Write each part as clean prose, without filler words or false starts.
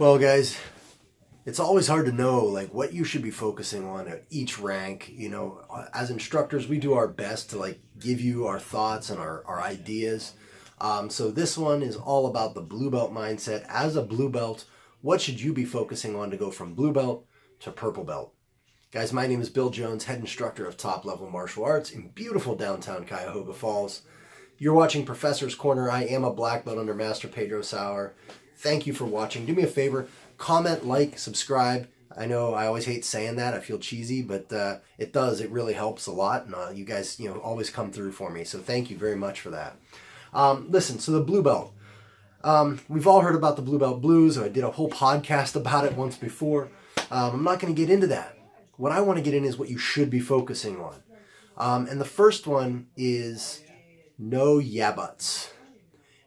Well, guys, it's always hard to know like what you should be focusing on at each rank. As instructors, we do our best to like give you our thoughts and our ideas. So this one is all about the blue belt mindset. As a blue belt, what should you be focusing on to go from blue belt to purple belt? Guys, my name is Bill Jones, head instructor of top level martial arts in beautiful downtown Cuyahoga Falls. You're watching Professor's Corner. I am a black belt under Master Pedro Sauer. Thank you for watching. Do me a favor, comment, like, subscribe. I know I always hate saying that. I feel cheesy, but it does. It really helps a lot. And you guys, always come through for me. So thank you very much for that. Listen, so the blue belt. We've all heard about the blue belt blues. I did a whole podcast about it once before. I'm not going to get into that. What I want to get in is what you should be focusing on. And the first one is no yeah buts.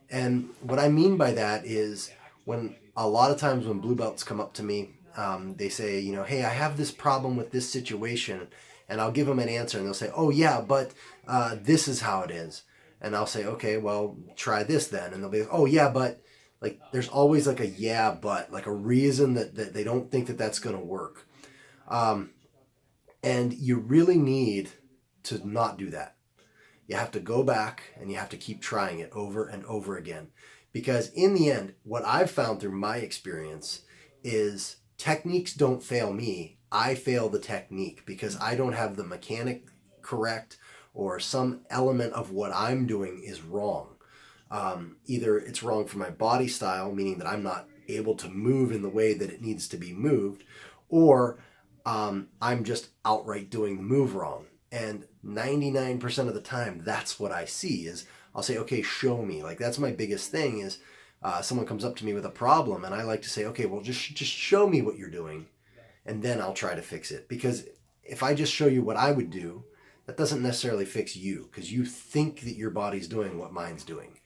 And what I mean by that is when a lot of times when blue belts come up to me, they say, hey, I have this problem with this situation, and I'll give them an answer, and they'll say, oh yeah, but this is how it is. And I'll say, okay, well, try this then. And they'll be like, oh yeah, but like there's always like a yeah, but like a reason that they don't think that that's going to work. And you really need to not do that. You have to go back and you have to keep trying it over and over again. Because in the end, what I've found through my experience is techniques don't fail me. I fail the technique because I don't have the mechanic correct, or some element of what I'm doing is wrong. Either it's wrong for my body style, meaning that I'm not able to move in the way that it needs to be moved, or I'm just outright doing the move wrong. And 99% of the time, that's what I see is I'll say, okay, show me. Like that's my biggest thing is someone comes up to me with a problem and I like to say, okay, well, just show me what you're doing and then I'll try to fix it. Because if I just show you what I would do, that doesn't necessarily fix you because you think that your body's doing what mine's doing,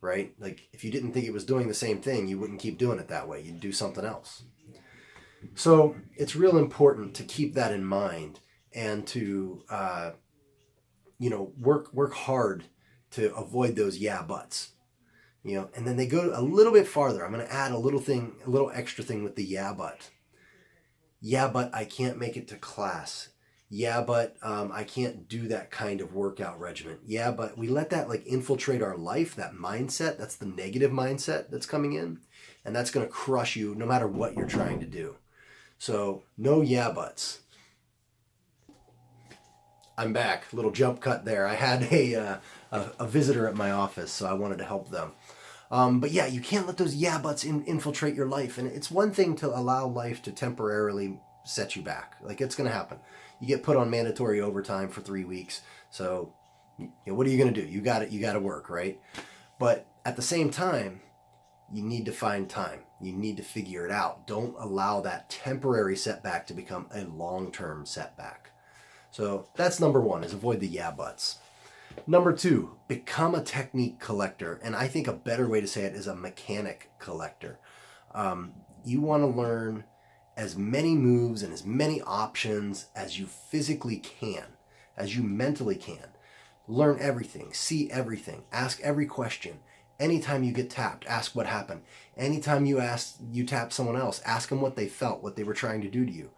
right? Like if you didn't think it was doing the same thing, you wouldn't keep doing it that way. You'd do something else. So it's real important to keep that in mind and to, work hard to avoid those yeah buts, and then they go a little bit farther. I'm going to add a little extra thing with the yeah but. Yeah, but I can't make it to class. Yeah, but I can't do that kind of workout regimen. Yeah, but we let that like infiltrate our life, that mindset. That's the negative mindset that's coming in, and that's going to crush you no matter what you're trying to do. So no yeah buts. I'm back. Little jump cut there. I had a visitor at my office, so I wanted to help them. But yeah, you can't let those yeah buts infiltrate your life. And it's one thing to allow life to temporarily set you back. Like it's going to happen. You get put on mandatory overtime for 3 weeks. So what are you going to do? You got to work, right? But at the same time, you need to find time. You need to figure it out. Don't allow that temporary setback to become a long-term setback. So that's number one, is avoid the yeah buts. Number two, become a technique collector. And I think a better way to say it is a mechanic collector. You want to learn as many moves and as many options as you physically can, as you mentally can. Learn everything, see everything, ask every question. Anytime you get tapped, ask what happened. Anytime you tap someone else, ask them what they felt, what they were trying to do to you.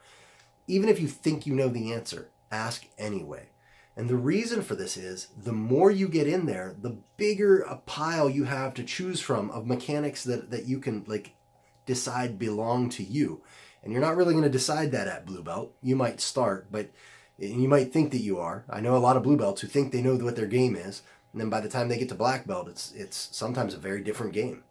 Even if you think you know the answer, ask anyway. And the reason for this is the more you get in there, the bigger a pile you have to choose from of mechanics that you can like decide belong to you. And you're not really going to decide that at blue belt. You might start, but you might think that you are. I know a lot of blue belts who think they know what their game is. And then by the time they get to black belt, it's sometimes a very different game.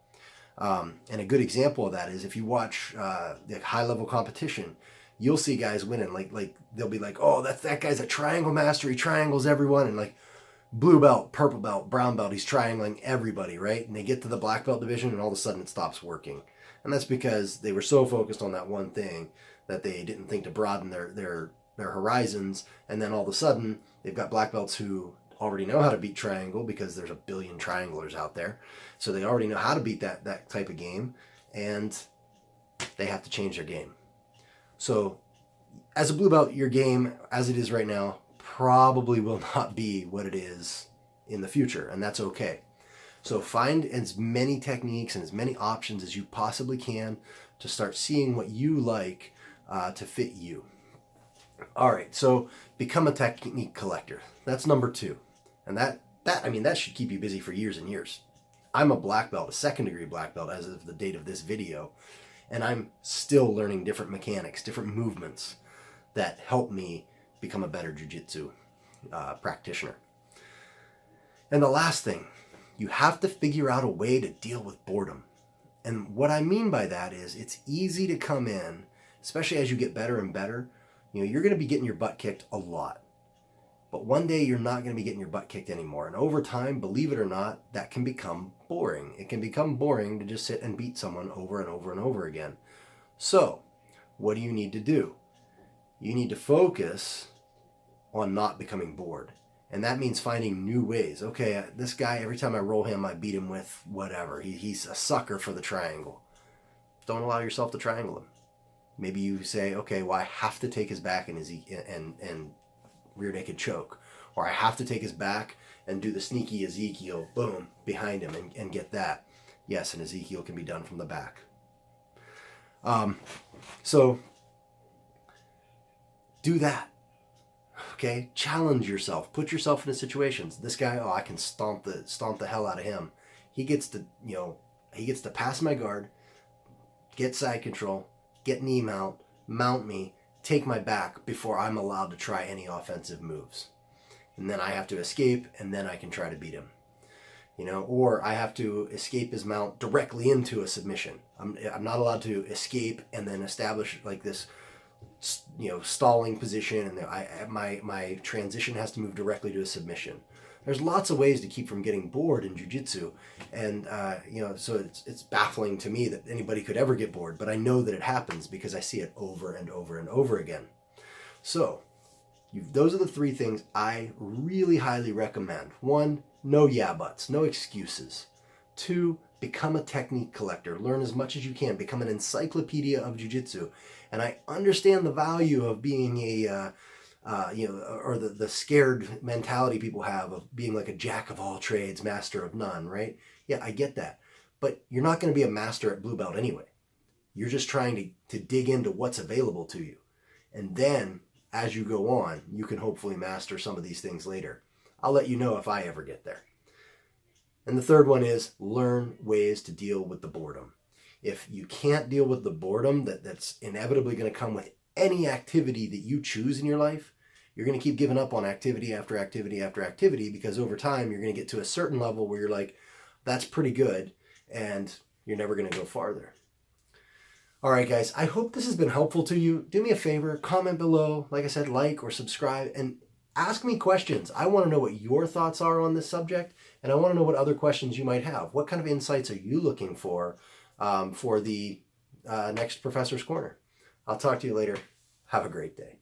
And a good example of that is if you watch the high level competition, you'll see guys winning. Like they'll be like, oh, that guy's a triangle master. He triangles everyone. And like blue belt, purple belt, brown belt, he's triangling everybody, right? And they get to the black belt division and all of a sudden it stops working. And that's because they were so focused on that one thing that they didn't think to broaden their horizons. And then all of a sudden they've got black belts who already know how to beat triangle because there's a billion trianglers out there. So they already know how to beat that type of game, and they have to change their game. So as a blue belt, your game as it is right now probably will not be what it is in the future, and that's okay. So find as many techniques and as many options as you possibly can to start seeing what you like to fit you. All right, so become a technique collector. That's number 2. And that should keep you busy for years and years. I'm a black belt, a second-degree black belt as of the date of this video, and I'm still learning different mechanics, different movements that help me become a better jiu-jitsu practitioner. And the last thing, you have to figure out a way to deal with boredom. And what I mean by that is it's easy to come in, especially as you get better and better, you're going to be getting your butt kicked a lot. But one day you're not going to be getting your butt kicked anymore. And over time, believe it or not, that can become boring. It can become boring to just sit and beat someone over and over and over again. So, what do you need to do? You need to focus on not becoming bored. And that means finding new ways. Okay, this guy, every time I roll him, I beat him with whatever. He's a sucker for the triangle. Don't allow yourself to triangle him. Maybe you say, okay, well, I have to take his back and rear naked choke. Or I have to take his back and do the sneaky Ezekiel, boom, behind him and get that. Yes, and Ezekiel can be done from the back. So do that. Okay, challenge yourself. Put yourself into situations. This guy, I can stomp the hell out of him. He gets to pass my guard, get side control, get knee mount me, take my back before I'm allowed to try any offensive moves. And then I have to escape, and then I can try to beat him. Or I have to escape his mount directly into a submission. I'm not allowed to escape and then establish like this stalling position, and my transition has to move directly to a submission. There's lots of ways to keep from getting bored in jiu-jitsu, and so it's baffling to me that anybody could ever get bored, but I know that it happens because I see it over and over and over again. So those are the 3 things I really highly recommend. 1, no yeah buts, no excuses. 2, become a technique collector. Learn as much as you can. Become an encyclopedia of jiu-jitsu. And I understand the value of being or the scared mentality people have of being like a jack of all trades, master of none, right? Yeah, I get that. But you're not going to be a master at blue belt anyway. You're just trying to dig into what's available to you. And then, as you go on, you can hopefully master some of these things later. I'll let you know if I ever get there. And the third one is learn ways to deal with the boredom. If you can't deal with the boredom that's inevitably going to come with any activity that you choose in your life, you're going to keep giving up on activity after activity after activity, because over time you're going to get to a certain level where you're like, that's pretty good, and you're never going to go farther. All right, guys, I hope this has been helpful to you. Do me a favor, comment below, like I said, like or subscribe, and ask me questions. I want to know what your thoughts are on this subject, and I want to know what other questions you might have. What kind of insights are you looking for the next Professor's Corner? I'll talk to you later. Have a great day.